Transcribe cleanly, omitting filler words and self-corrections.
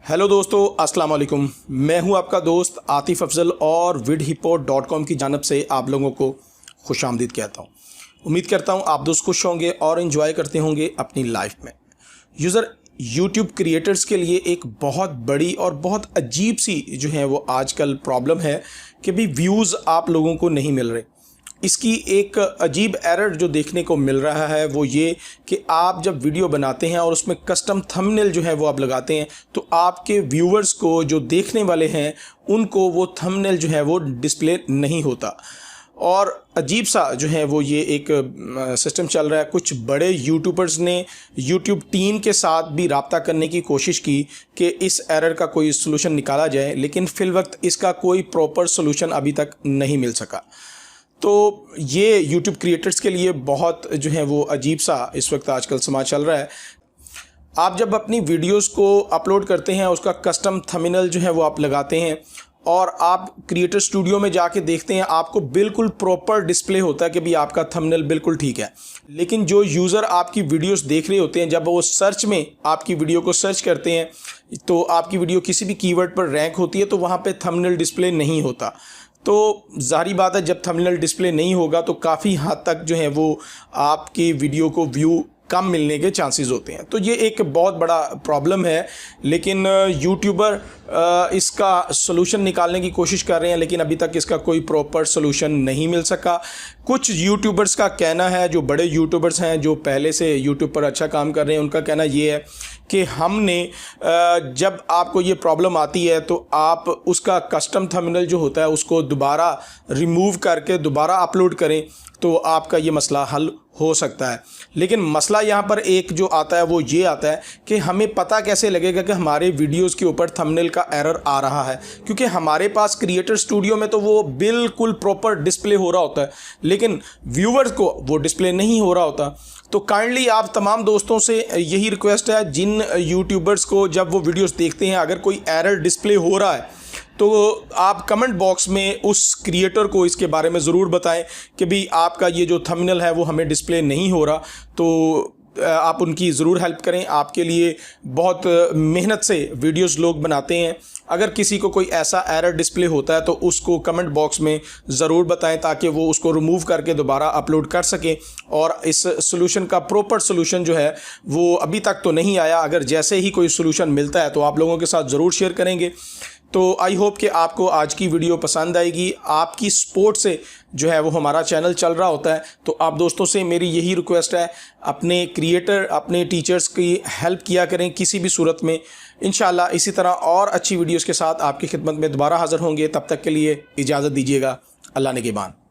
Hello दोस्तों, अस्सलाम वालेकुम। मैं हूं आपका दोस्त आतिफ अफजल और vidhippo.com की जानब से आप लोगों को खुशामदीद कहता हूं। उम्मीद करता हूं आप दोस्त खुश होंगे और इन्जॉय करते होंगे अपनी लाइफ में। यूज़र यूट्यूब क्रिएटर्स के लिए एक बहुत बड़ी और बहुत अजीब सी जो है वो आजकल प्रॉब्लम है कि भी व्यूज़ आप लोगों को नहीं मिल रहे। इसकी एक अजीब एरर जो देखने को मिल रहा है वो ये कि आप जब वीडियो बनाते हैं और उसमें कस्टम थंबनेल जो है वो आप लगाते हैं तो आपके व्यूअर्स को, जो देखने वाले हैं, उनको वो थंबनेल जो है वो डिस्प्ले नहीं होता। और अजीब सा जो है वो ये एक सिस्टम चल रहा है। कुछ बड़े यूट्यूबर्स ने यूट्यूब टीम के साथ भी रब्ता करने की कोशिश की कि इस एरर का कोई सलूशन निकाला जाए, लेकिन फ़िलवक्त इसका कोई प्रॉपर सलूशन अभी तक नहीं मिल सका। तो ये यूट्यूब क्रिएटर्स के लिए बहुत जो है वो अजीब सा इस वक्त आजकल समाज चल रहा है। आप जब अपनी वीडियोस को अपलोड करते हैं, उसका कस्टम थंबनेल जो है वो आप लगाते हैं और आप क्रिएटर स्टूडियो में जाके देखते हैं, आपको बिल्कुल प्रॉपर डिस्प्ले होता है कि भी आपका थंबनेल बिल्कुल ठीक है। लेकिन जो यूज़र आपकी वीडियोस देख रहे होते हैं, जब वो सर्च में आपकी वीडियो को सर्च करते हैं तो आपकी वीडियो किसी भी कीवर्ड पर रैंक होती है तो वहाँ पे थंबनेल डिस्प्ले नहीं होता। तो ज़ाहिर बात है, जब थंबनेल डिस्प्ले नहीं होगा तो काफ़ी हद तक जो है वो आपकी वीडियो को व्यू कम मिलने के चांसेस होते हैं। तो ये एक बहुत बड़ा प्रॉब्लम है, लेकिन यूट्यूबर इसका सलूशन निकालने की कोशिश कर रहे हैं, लेकिन अभी तक इसका कोई प्रॉपर सलूशन नहीं मिल सका। कुछ यूट्यूबर्स का कहना है, जो बड़े यूट्यूबर्स हैं जो पहले से यूट्यूब पर अच्छा काम कर रहे हैं, उनका कहना ये है कि हमने जब आपको ये प्रॉब्लम आती है तो आप उसका कस्टम थंबनेल जो होता है उसको दोबारा रिमूव करके दोबारा अपलोड करें तो आपका ये मसला हल हो सकता है। लेकिन मसला यहाँ पर एक जो आता है वो ये आता है कि हमें पता कैसे लगेगा कि हमारे वीडियोस के ऊपर थंबनेल का एरर आ रहा है, क्योंकि हमारे पास क्रिएटर स्टूडियो में तो वो बिल्कुल प्रॉपर डिस्प्ले हो रहा होता है, लेकिन व्यूअर्स को वो डिस्प्ले नहीं हो रहा होता। तो काइंडली आप तमाम दोस्तों से यही रिक्वेस्ट है, जिन यूट्यूबर्स को जब वो वीडियोस देखते हैं अगर कोई एरर डिस्प्ले हो रहा है तो आप कमेंट बॉक्स में उस क्रिएटर को इसके बारे में ज़रूर बताएं कि भाई आपका ये जो थंबनेल है वो हमें डिस्प्ले नहीं हो रहा। तो आप उनकी ज़रूर हेल्प करें। आपके लिए बहुत मेहनत से वीडियोस लोग बनाते हैं। अगर किसी को कोई ऐसा एरर डिस्प्ले होता है तो उसको कमेंट बॉक्स में ज़रूर बताएं ताकि वो उसको रिमूव करके दोबारा अपलोड कर सकें। और इस सलूशन का प्रॉपर सलूशन जो है वो अभी तक तो नहीं आया। अगर जैसे ही कोई सलूशन मिलता है तो आप लोगों के साथ ज़रूर शेयर करेंगे। तो आई होप कि आपको आज की वीडियो पसंद आएगी। आपकी सपोर्ट से जो है वो हमारा चैनल चल रहा होता है। तो आप दोस्तों से मेरी यही रिक्वेस्ट है, अपने क्रिएटर, अपने टीचर्स की हेल्प किया करें किसी भी सूरत में। इंशाल्लाह इसी तरह और अच्छी वीडियोस के साथ आपकी खिदमत में दोबारा हाज़िर होंगे। तब तक के लिए इजाज़त दीजिएगा। अल्लाह निगहबान।